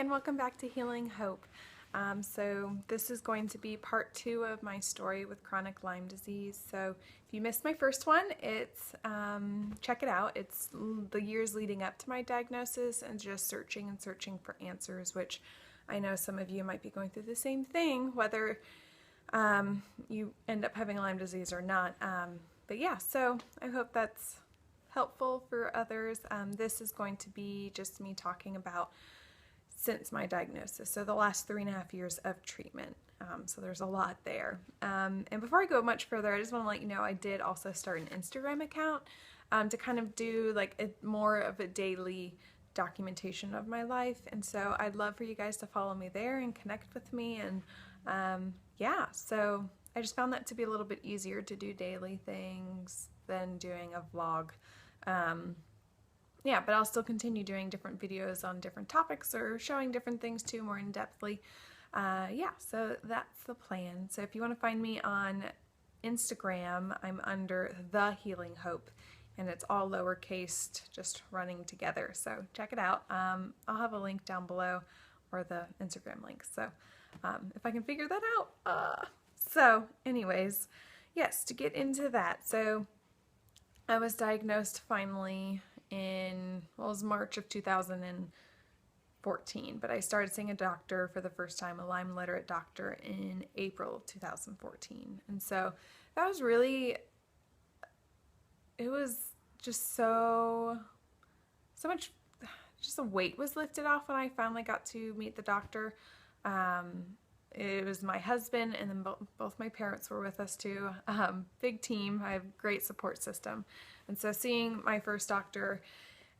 and welcome back to Healing Hope. So this is going to be part 2 of my story with chronic Lyme disease. So if you missed my first one, check it out. It's the years leading up to my diagnosis and just searching for answers, which I know some of you might be going through the same thing, whether you end up having Lyme disease or not. But yeah, so I hope that's helpful for others. This is going to be just me talking about since my diagnosis, so the last 3.5 years of treatment. So there's a lot there. And before I go much further, I just want to let you know I did also start an Instagram account to kind of do like more of a daily documentation of my life. And so I'd love for you guys to follow me there and connect with me. And yeah, so I just found that to be a little bit easier to do daily things than doing a vlog. Yeah, but I'll still continue doing different videos on different topics or showing different things too, more in-depthly. Yeah, so that's the plan. So if you want to find me on Instagram, I'm under The Healing Hope, and it's all lowercase, just running together. So check it out. I'll have a link down below, or the Instagram link. So if I can figure that out. So anyways, yes, to get into that. So I was diagnosed finally in, well, it was March of 2014, but I started seeing a doctor for the first time, a Lyme literate doctor, in April of 2014. And so that was really, it was just so much, just a weight was lifted off when I finally got to meet the doctor. It was my husband, and then both my parents were with us too. Big team. I have a great support system. And so seeing my first doctor,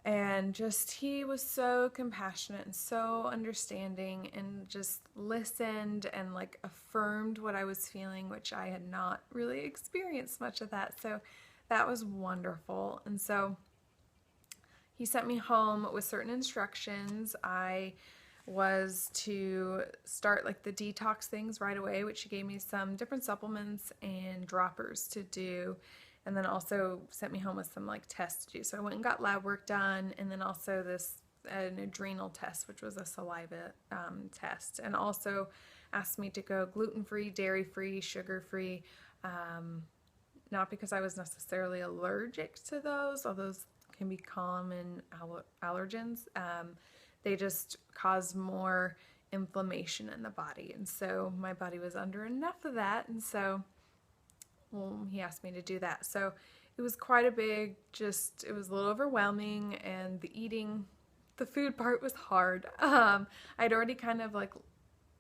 and just he was so compassionate and so understanding and just listened and like affirmed what I was feeling, which I had not really experienced much of that. So that was wonderful. And so he sent me home with certain instructions. I was to start like the detox things right away, which she gave me some different supplements and droppers to do, and then also sent me home with some like tests to do. So I went and got lab work done, and then also an adrenal test, which was a saliva test, and also asked me to go gluten-free, dairy-free, sugar-free, not because I was necessarily allergic to those, although those can be common allergens. They just cause more inflammation in the body. And so my body was under enough of that. And so, well, he asked me to do that. So it was quite a big, it was a little overwhelming, and the food part was hard. I'd already kind of like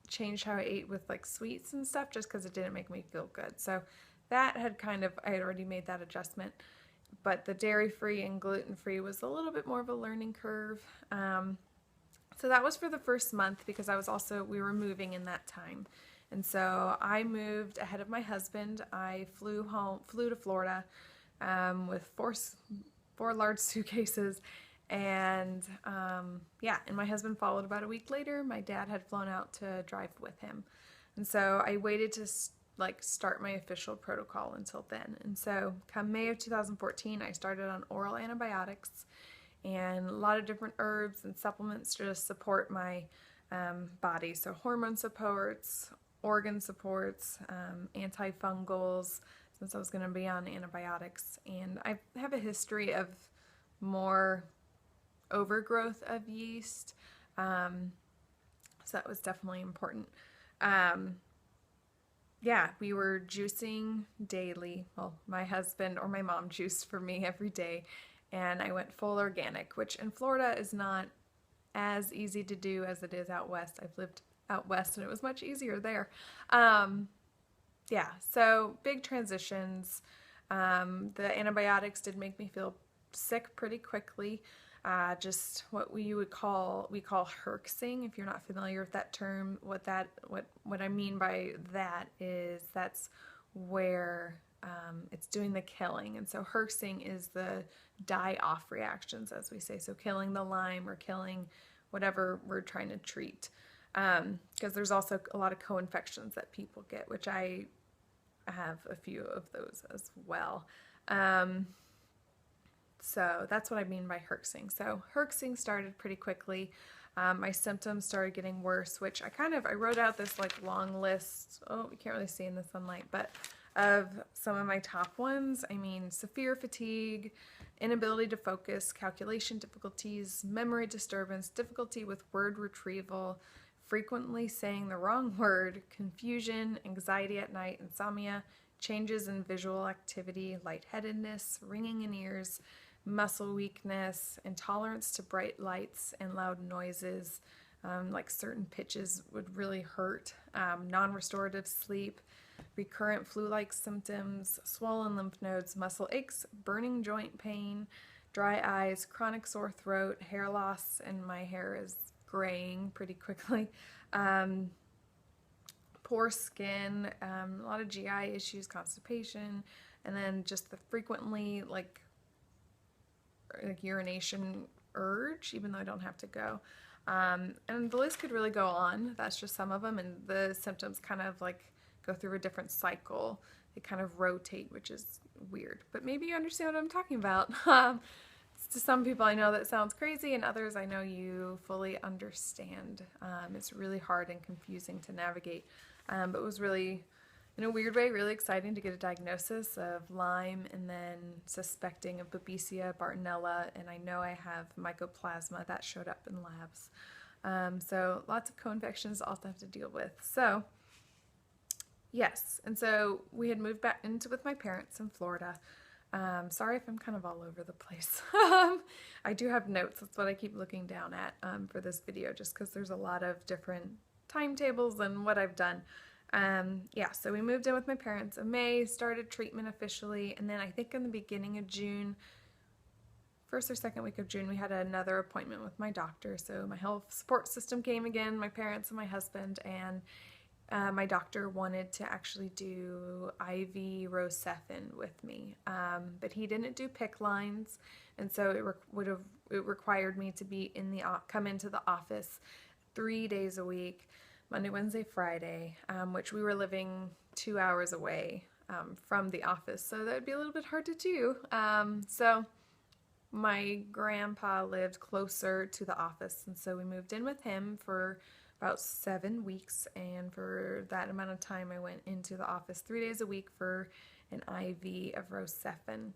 changed how I ate with like sweets and stuff just because it didn't make me feel good. So that had I had already made that adjustment. But the dairy-free and gluten-free was a little bit more of a learning curve. So that was for the first month, because we were moving in that time. And so I moved ahead of my husband. I flew to Florida with four large suitcases. And yeah, and my husband followed about a week later. My dad had flown out to drive with him. And so I waited to start my official protocol until then. And so come May of 2014, I started on oral antibiotics and a lot of different herbs and supplements to just support my body. So hormone supports, organ supports, antifungals, since I was going to be on antibiotics. And I have a history of more overgrowth of yeast, so that was definitely important. Yeah, we were juicing daily. Well, my husband or my mom juiced for me every day. And I went full organic, which in Florida is not as easy to do as it is out west. I've lived out west, and it was much easier there. Yeah, so big transitions. The antibiotics did make me feel sick pretty quickly. Just what we call herxing. If you're not familiar with that term, what I mean by that is that's where it's doing the killing. And so herxing is the die-off reactions, as we say. So killing the Lyme or killing whatever we're trying to treat. Because there's also a lot of co-infections that people get, which I have a few of those as well. So that's what I mean by herxing. So herxing started pretty quickly. my symptoms started getting worse, which I wrote out this like long list. Oh, you can't really see in the sunlight, but of some of my top ones. I mean, severe fatigue, inability to focus, calculation difficulties, memory disturbance, difficulty with word retrieval, frequently saying the wrong word, confusion, anxiety at night, insomnia, changes in visual activity, lightheadedness, ringing in ears, muscle weakness, intolerance to bright lights and loud noises, like certain pitches would really hurt, non-restorative sleep, recurrent flu-like symptoms, swollen lymph nodes, muscle aches, burning joint pain, dry eyes, chronic sore throat, hair loss, and my hair is graying pretty quickly, poor skin, a lot of GI issues, constipation, and then just the frequently like urination urge, even though I don't have to go. And the list could really go on. That's just some of them, and the symptoms kind of like go through a different cycle. They kind of rotate, which is weird, but maybe you understand what I'm talking about. To some people I know that sounds crazy, and others I know you fully understand. It's really hard and confusing to navigate, but it was really, in a weird way, really exciting to get a diagnosis of Lyme and then suspecting of Babesia, Bartonella, and I know I have Mycoplasma that showed up in labs. So lots of co-infections to also have to deal with. So yes, and so we had moved back into with my parents in Florida. Sorry if I'm kind of all over the place. I do have notes. That's what I keep looking down at for this video, just because there's a lot of different timetables and what I've done. Yeah, so we moved in with my parents in May, started treatment officially, and then I think in the beginning of June, first or second week of June, we had another appointment with my doctor. So my health support system came again, my parents and my husband, and my doctor wanted to actually do IV Rocephin with me, but he didn't do PICC lines, and so it required me to be come into the office 3 days a week, Monday, Wednesday, Friday, which we were living 2 hours away from the office, so that would be a little bit hard to do. So my grandpa lived closer to the office, and so we moved in with him for about 7 weeks, and for that amount of time I went into the office 3 days a week for an IV of Rocephin.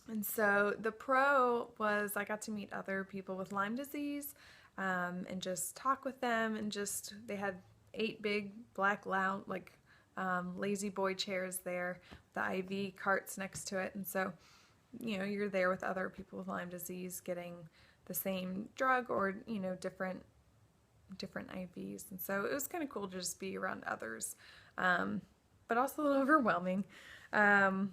And so the pro was I got to meet other people with Lyme disease, and just talk with them, and just they had 8 big black lounge lazy boy chairs there, the IV carts next to it, and so you're there with other people with Lyme disease getting the same drug or different IVs, and so it was kind of cool to just be around others, but also a little overwhelming, and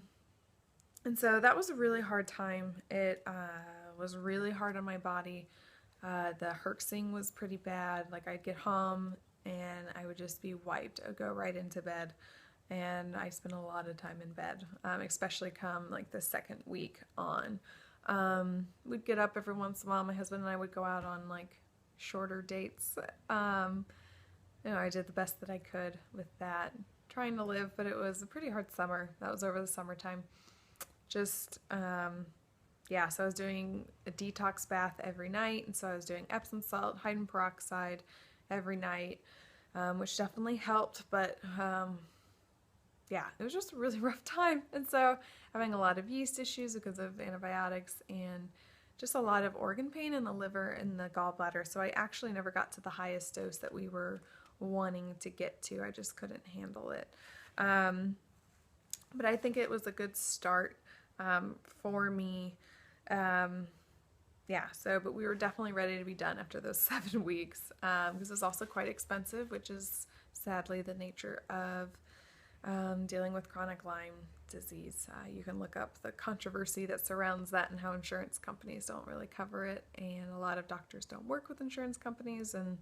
so that was a really hard time. It was really hard on my body. The herxing was pretty bad. Like, I'd get home and I would just be wiped. I would go right into bed, and I spent a lot of time in bed, especially come like the second week on. We'd get up every once in a while. My husband and I would go out on like shorter dates. I did the best that I could with that, trying to live, but it was a pretty hard summer. That was over the summertime. Just, yeah, so I was doing a detox bath every night, and so I was doing Epsom salt, hydrogen peroxide every night, which definitely helped, but yeah, it was just a really rough time, and so having a lot of yeast issues because of antibiotics, and just a lot of organ pain in the liver and the gallbladder. So I actually never got to the highest dose that we were wanting to get to. I just couldn't handle it. But I think it was a good start for me. Yeah, but we were definitely ready to be done after those 7 weeks, because it was also quite expensive, which is sadly the nature of dealing with chronic Lyme disease. You can look up the controversy that surrounds that and how insurance companies don't really cover it, and a lot of doctors don't work with insurance companies, and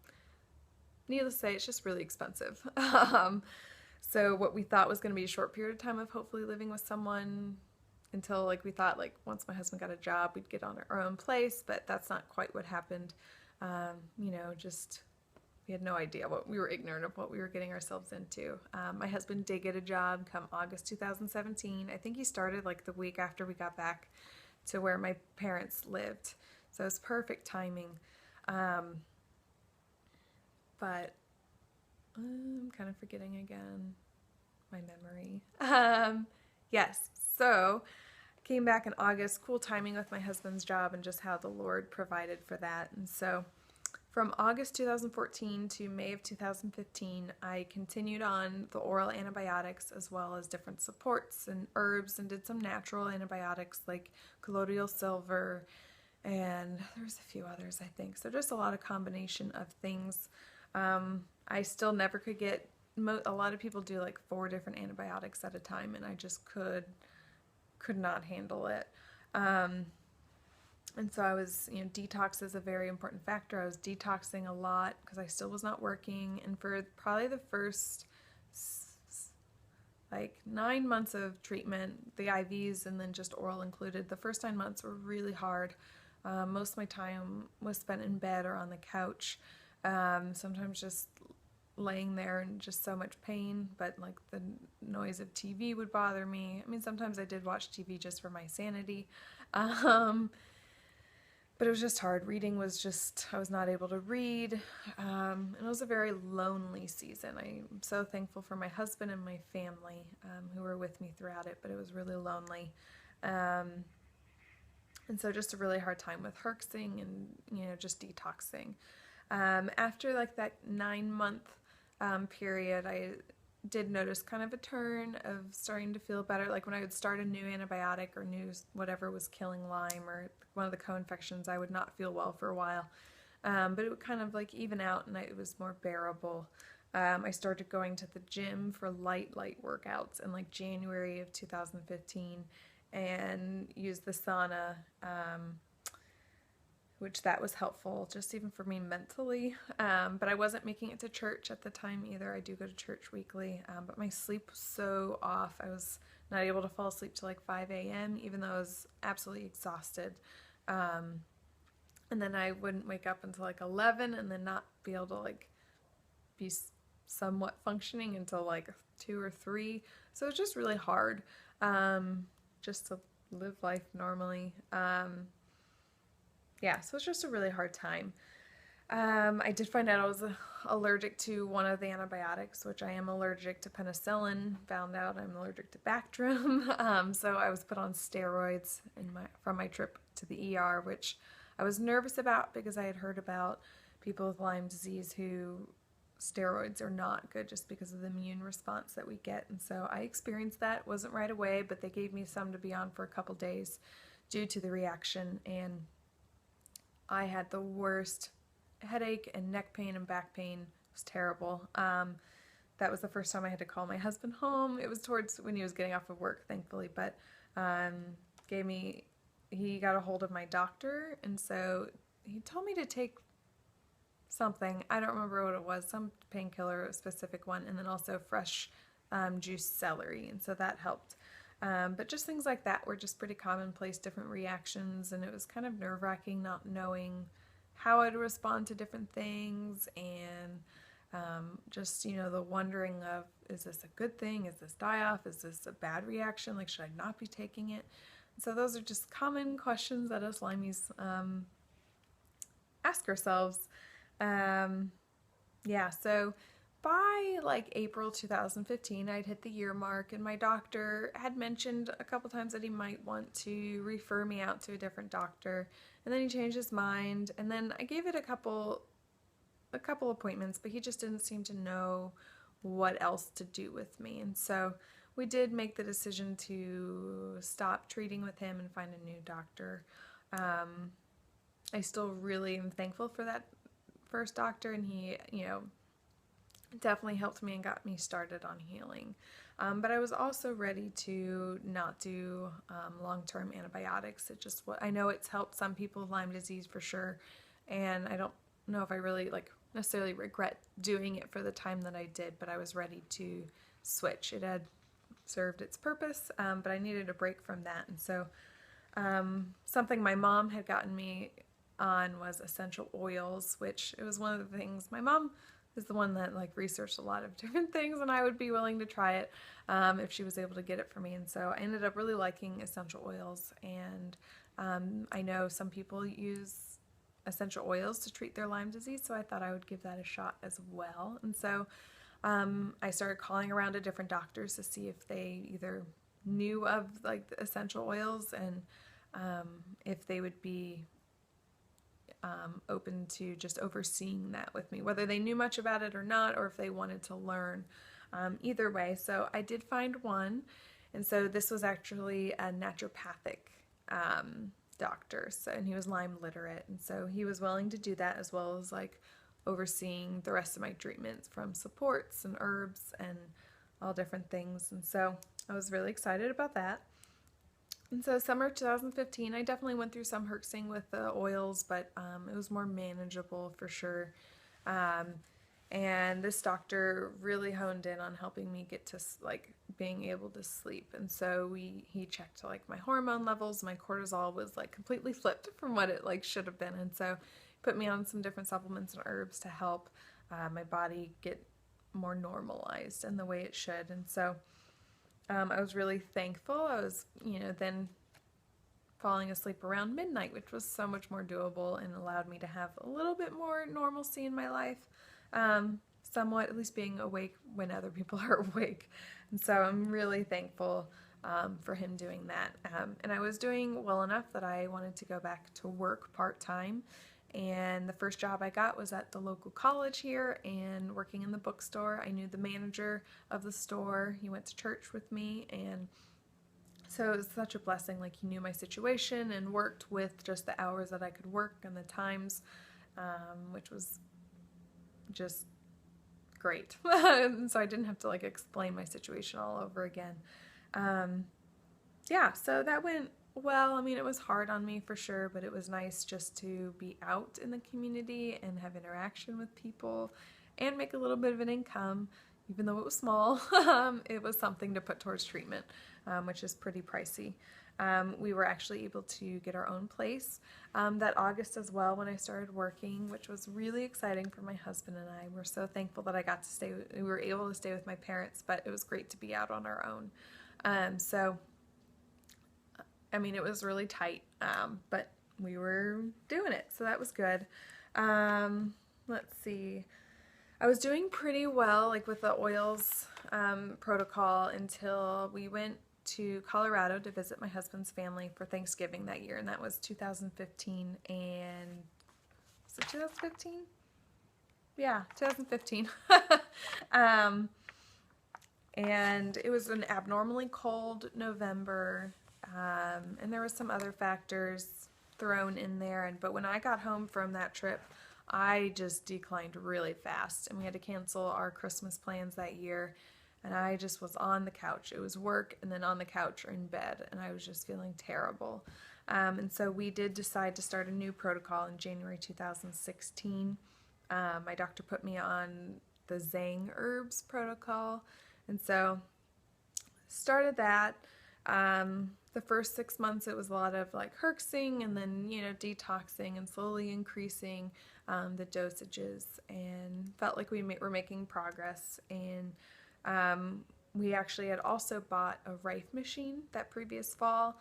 needless to say, it's just really expensive. So what we thought was going to be a short period of time of hopefully living with someone until we thought once my husband got a job, we'd get on our own place, but that's not quite what happened. Just we had no idea we were ignorant of what we were getting ourselves into. My husband did get a job come August 2017. I think he started the week after we got back to where my parents lived. So it was perfect timing. but I'm kind of forgetting again my memory. Yes, so came back in August, cool timing with my husband's job and just how the Lord provided for that. And so from August 2014 to May of 2015, I continued on the oral antibiotics as well as different supports and herbs, and did some natural antibiotics like colloidal silver, and there's a few others, I think. So just a lot of combination of things. I still never could get, a lot of people do like 4 different antibiotics at a time, and I just could not handle it. And so I was, detox is a very important factor. I was detoxing a lot because I still was not working. And for probably the first like 9 months of treatment, the IVs and then just oral included, the first 9 months were really hard. Most of my time was spent in bed or on the couch. Sometimes just laying there in just so much pain, but like the noise of TV would bother me. I mean, sometimes I did watch TV just for my sanity. But it was just hard. Reading was just, I was not able to read. And it was a very lonely season. I'm so thankful for my husband and my family who were with me throughout it, but it was really lonely. And so just a really hard time with herxing and, just detoxing. After like that 9-month period, I did notice kind of a turn of starting to feel better. Like when I would start a new antibiotic or new whatever was killing Lyme or one of the co-infections, I would not feel well for a while. But it would kind of like even out, and it was more bearable. I started going to the gym for light workouts in like January of 2015 and used the sauna, which that was helpful just even for me mentally. But I wasn't making it to church at the time either. I do go to church weekly, but my sleep was so off. I was not able to fall asleep till like 5 a.m. even though I was absolutely exhausted. And then I wouldn't wake up until like 11 and then not be able to like be somewhat functioning until like 2 or 3. So it's just really hard just to live life normally. Yeah, so it's just a really hard time. I did find out I was allergic to one of the antibiotics, which I am allergic to penicillin. Found out I'm allergic to Bactrim. So I was put on steroids from my trip to the ER, which I was nervous about because I had heard about people with Lyme disease who steroids are not good just because of the immune response that we get. And so I experienced that. It wasn't right away, but they gave me some to be on for a couple days due to the reaction, and I had the worst headache and neck pain and back pain. It was terrible. That was the first time I had to call my husband home. It was towards when he was getting off of work, thankfully, but he got a hold of my doctor, and so he told me to take something. I don't remember what it was, some painkiller, a specific one, and then also fresh juiced celery, and so that helped. But just things like that were just pretty commonplace, different reactions, and it was kind of nerve-wracking not knowing how I'd respond to different things, and just, the wondering of, is this a good thing? Is this die-off? Is this a bad reaction? Like, should I not be taking it? And so those are just common questions that us Lymies ask ourselves. Yeah, so by like April 2015, I'd hit the year mark, and my doctor had mentioned a couple times that he might want to refer me out to a different doctor, and then he changed his mind, and then I gave it a couple appointments, but he just didn't seem to know what else to do with me. And so we did make the decision to stop treating with him and find a new doctor. I still really am thankful for that first doctor, and he, definitely helped me and got me started on healing. But I was also ready to not do long-term antibiotics. I know it's helped some people with Lyme disease for sure, and I don't know if I really necessarily regret doing it for the time that I did, but I was ready to switch. It had served its purpose, but I needed a break from that. And so something my mom had gotten me on was essential oils, which it was one of the things. My mom is the one that researched a lot of different things, and I would be willing to try it if she was able to get it for me. And so I ended up really liking essential oils, and I know some people use essential oils to treat their Lyme disease, so I thought I would give that a shot as well. And so I started calling around to different doctors to see if they either knew of like the essential oils and if they would be open to just overseeing that with me, whether they knew much about it or not, or if they wanted to learn. Either way, so I did find one, and so this was actually a naturopathic doctor, so, and he was Lyme literate, and so he was willing to do that, as well as like overseeing the rest of my treatments from supports and herbs and all different things. And so I was really excited about that. And so summer 2015, I definitely went through some herxing with the oils, but it was more manageable for sure. And this doctor really honed in on helping me get to like being able to sleep. And so he checked like my hormone levels. My cortisol was like completely flipped from what it like should have been. And so put me on some different supplements and herbs to help my body get more normalized in the way it should. And so I was really thankful. I was, then falling asleep around midnight, which was so much more doable and allowed me to have a little bit more normalcy in my life. Somewhat, at least being awake when other people are awake. And so I'm really thankful for him doing that. And I was doing well enough that I wanted to go back to work part-time. And the first job I got was at the local college here and working in the bookstore. I knew the manager of the store. He went to church with me, and so it was such a blessing. Like, he knew my situation and worked with just the hours that I could work and the times, which was just great. So I didn't have to like explain my situation all over again. Yeah, so that went well. I mean, it was hard on me for sure, but it was nice just to be out in the community and have interaction with people and make a little bit of an income. Even though it was small, it was something to put towards treatment, which is pretty pricey. We were actually able to get our own place that August as well when I started working, which was really exciting for my husband and I. We're so thankful that I got to stay. We were able to stay with my parents, but it was great to be out on our own. So, I mean, it was really tight, but we were doing it, so that was good. Let's see. I was doing pretty well, like with the oils protocol, until we went to Colorado to visit my husband's family for Thanksgiving that year, and that was 2015. And was it 2015? Yeah, 2015. And it was an abnormally cold November, and there was some other factors thrown in there. But when I got home from that trip, I just declined really fast, and we had to cancel our Christmas plans that year, and I just was on the couch. It was work and then on the couch or in bed, and I was just feeling terrible. And so we did decide to start a new protocol in January 2016. My doctor put me on the Zang herbs protocol, and so started that. The first 6 months it was a lot of like herxing and then, detoxing and slowly increasing the dosages, and felt like we were making progress. And we actually had also bought a Rife machine that previous fall.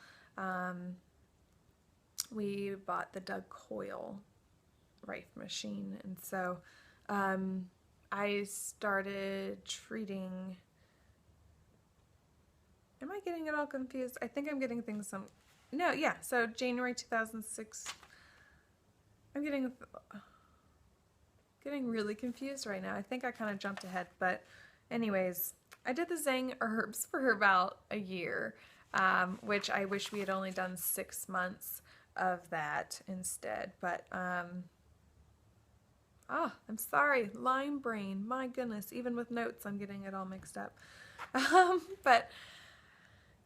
We bought the Doug Coyle Rife machine, and so I started treating. Am I getting it all confused? I think I'm getting things so January 2006. I'm getting really confused right now. I think I kind of jumped ahead, but anyways, I did the Zang herbs for about a year, which I wish we had only done 6 months of that instead. But I'm sorry, Lyme brain. My goodness, even with notes, I'm getting it all mixed up. But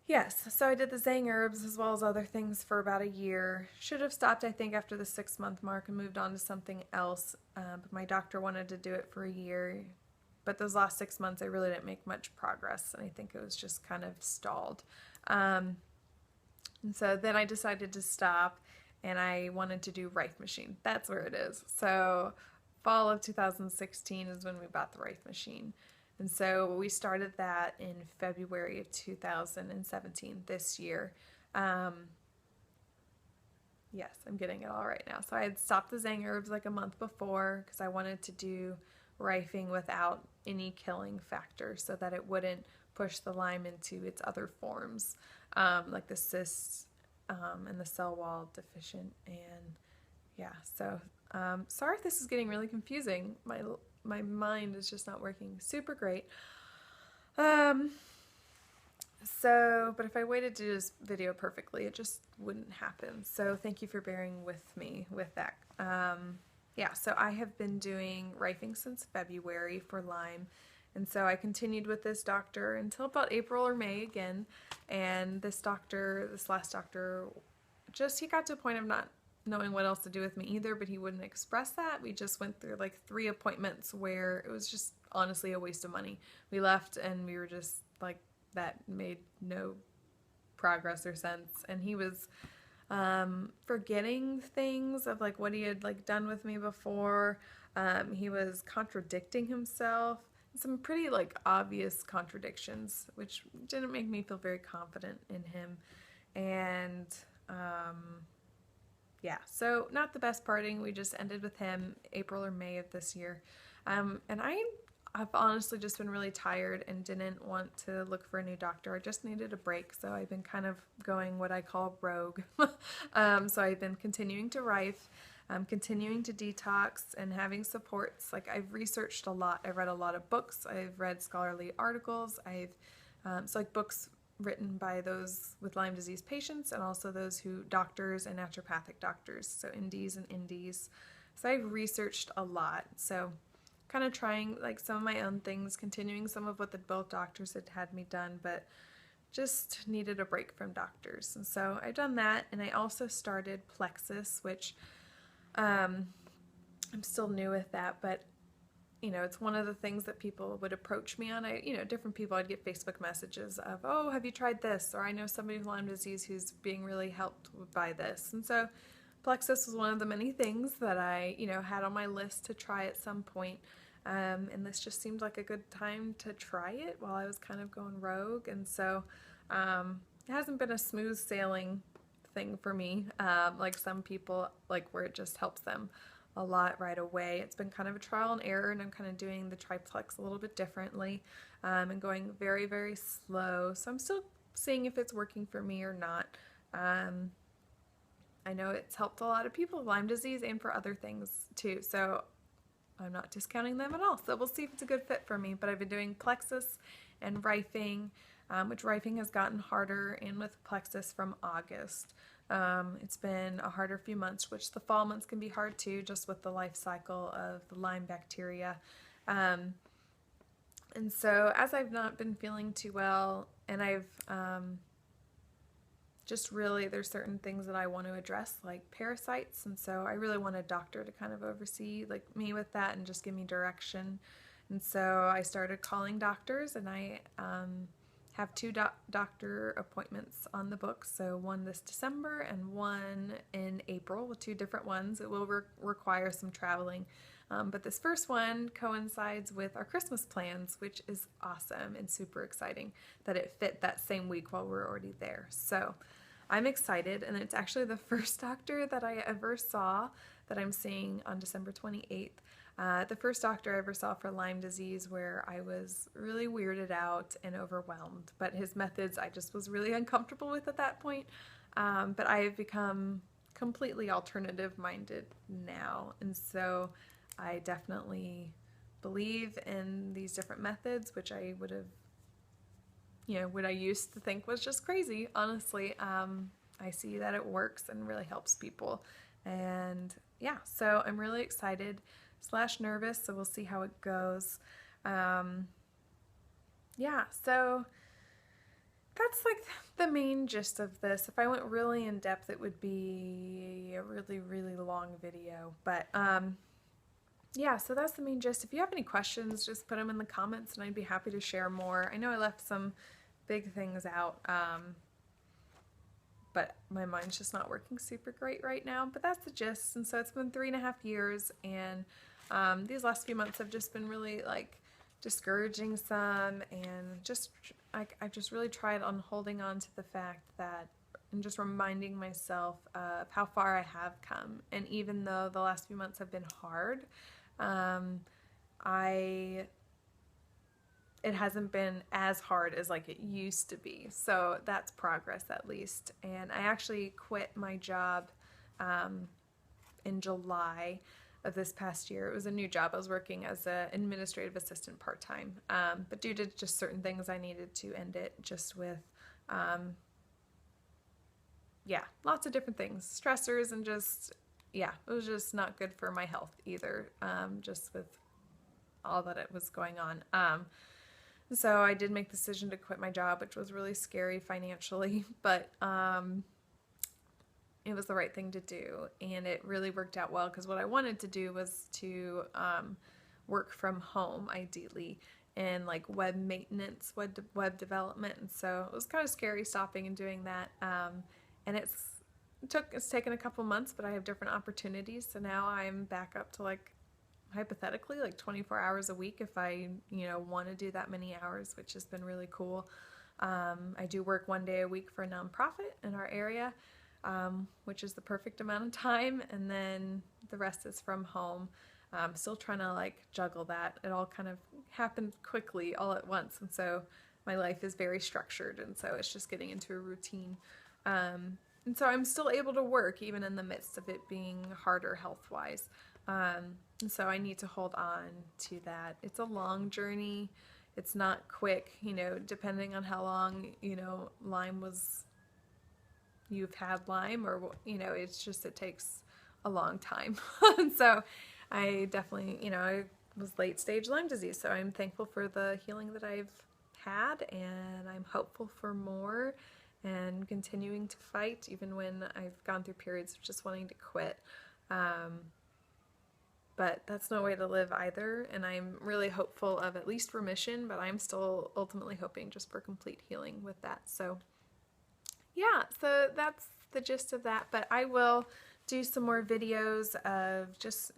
yes, so I did the Zang herbs as well as other things for about a year. Should have stopped, I think, after the 6-month mark and moved on to something else. But my doctor wanted to do it for a year. But those last 6 months, I really didn't make much progress, and I think it was just kind of stalled. And so then I decided to stop, and I wanted to do Rife machine. That's where it is. So fall of 2016 is when we bought the Rife machine. And so we started that in February of 2017, this year. Yes, I'm getting it all right now. So I had stopped the Zang herbs like a month before because I wanted to do Rifing without any killing factor so that it wouldn't push the Lyme into its other forms, like the cysts and the cell wall deficient. And yeah, so sorry if this is getting really confusing. My mind is just not working super great. But if I waited to do this video perfectly, it just wouldn't happen. So thank you for bearing with me with that. Yeah, so I have been doing Rifing since February for Lyme. And so I continued with this doctor until about April or May again. And this last doctor, he got to a point of not knowing what else to do with me either, but he wouldn't express that. We just went through like 3 appointments where it was just honestly a waste of money. We left and we were just like, that made no progress or sense. And he was forgetting things of like what he had like done with me before. He was contradicting himself, some pretty like obvious contradictions, which didn't make me feel very confident in him. And yeah, so not the best parting. We just ended with him April or May of this year. And I've honestly just been really tired and didn't want to look for a new doctor. I just needed a break, so I've been kind of going what I call rogue. So I've been continuing to Rife, continuing to detox, and having supports. Like, I've researched a lot. I've read a lot of books. I've read scholarly articles. So like books written by those with Lyme disease patients and also those doctors and naturopathic doctors, so MDs and NDs. So I've researched a lot. So kind of trying like some of my own things, continuing some of what both doctors had me done, but just needed a break from doctors. And so I've done that, and I also started Plexus, which I'm still new with that, but it's one of the things that people would approach me on. Different people, I'd get Facebook messages of, oh, have you tried this? Or I know somebody with Lyme disease who's being really helped by this. And so Plexus was one of the many things that I, had on my list to try at some point. And this just seemed like a good time to try it while I was kind of going rogue. And so it hasn't been a smooth sailing thing for me, like some people, like where it just helps them a lot right away. It's been kind of a trial and error, and I'm kind of doing the triplex a little bit differently, and going very, very slow. So I'm still seeing if it's working for me or not. I know it's helped a lot of people with Lyme disease and for other things too, so I'm not discounting them at all. So we'll see if it's a good fit for me. But I've been doing Plexus and Rifing, which Rifing has gotten harder, and with Plexus from August. It's been a harder few months, which the fall months can be hard too, just with the life cycle of the Lyme bacteria. And so as I've not been feeling too well, and I've there's certain things that I want to address, like parasites, and so I really want a doctor to kind of oversee like me with that and just give me direction. And so I started calling doctors, and I have 2 doctor appointments on the books, so one this December and one in April with 2 different ones. It will require some traveling, but this first one coincides with our Christmas plans, which is awesome and super exciting that it fit that same week while we're already there. So I'm excited, and it's actually the first doctor that I ever saw that I'm seeing on December 28th. The first doctor I ever saw for Lyme disease, where I was really weirded out and overwhelmed, but his methods I just was really uncomfortable with at that point. But I have become completely alternative minded now, and so I definitely believe in these different methods, which I would have, what I used to think was just crazy. Honestly, I see that it works and really helps people. And yeah, so I'm really excited / nervous, so we'll see how it goes. Yeah, so that's like the main gist of this. If I went really in depth, it would be a really, really long video. But yeah, so that's the main gist. If you have any questions, just put them in the comments and I'd be happy to share more. I know I left some big things out, but my mind's just not working super great right now. But that's the gist. And so it's been 3.5 years, and these last few months have just been really like discouraging some, and just I've just really tried on holding on to the fact that and just reminding myself of how far I have come. And even though the last few months have been hard, it hasn't been as hard as like it used to be. So that's progress at least. And I actually quit my job in July of this past year. It was a new job. I was working as an administrative assistant part-time. But due to just certain things, I needed to end it just with, lots of different things. Stressors and just, it was just not good for my health either, just with all that it was going on. So I did make the decision to quit my job, which was really scary financially, but it was the right thing to do, and it really worked out well because what I wanted to do was to work from home, ideally, and like web maintenance, web development, and so it was kind of scary stopping and doing that. And it's taken a couple months, but I have different opportunities, so now I'm back up to like hypothetically like 24 hours a week if I want to do that many hours, which has been really cool. I do work 1 day a week for a nonprofit in our area, which is the perfect amount of time, and then the rest is from home. I'm still trying to like juggle that. It all kind of happened quickly all at once, and so my life is very structured, and so it's just getting into a routine. And so I'm still able to work even in the midst of it being harder health-wise. And so I need to hold on to that. It's a long journey. It's not quick, depending on how long, you've had Lyme, or, it's just, it takes a long time. And so I definitely, I was late stage Lyme disease. So I'm thankful for the healing that I've had, and I'm hopeful for more and continuing to fight even when I've gone through periods of just wanting to quit. But that's no way to live either, and I'm really hopeful of at least remission, but I'm still ultimately hoping just for complete healing with that. So so that's the gist of that, but I will do some more videos of just,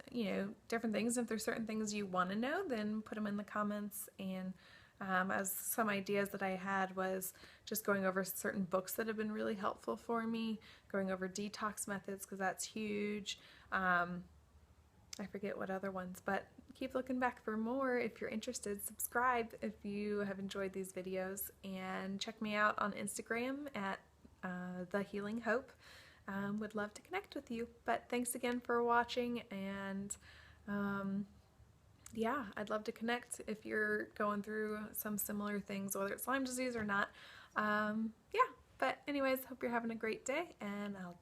different things. If there's certain things you want to know, then put them in the comments. And as some ideas that I had was just going over certain books that have been really helpful for me, going over detox methods, because that's huge. I forget what other ones, but keep looking back for more. If you're interested, subscribe if you have enjoyed these videos, and check me out on Instagram at The Healing Hope. Would love to connect with you. But thanks again for watching, and I'd love to connect if you're going through some similar things, whether it's Lyme disease or not. But anyways, hope you're having a great day, and I'll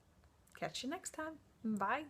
catch you next time. Bye.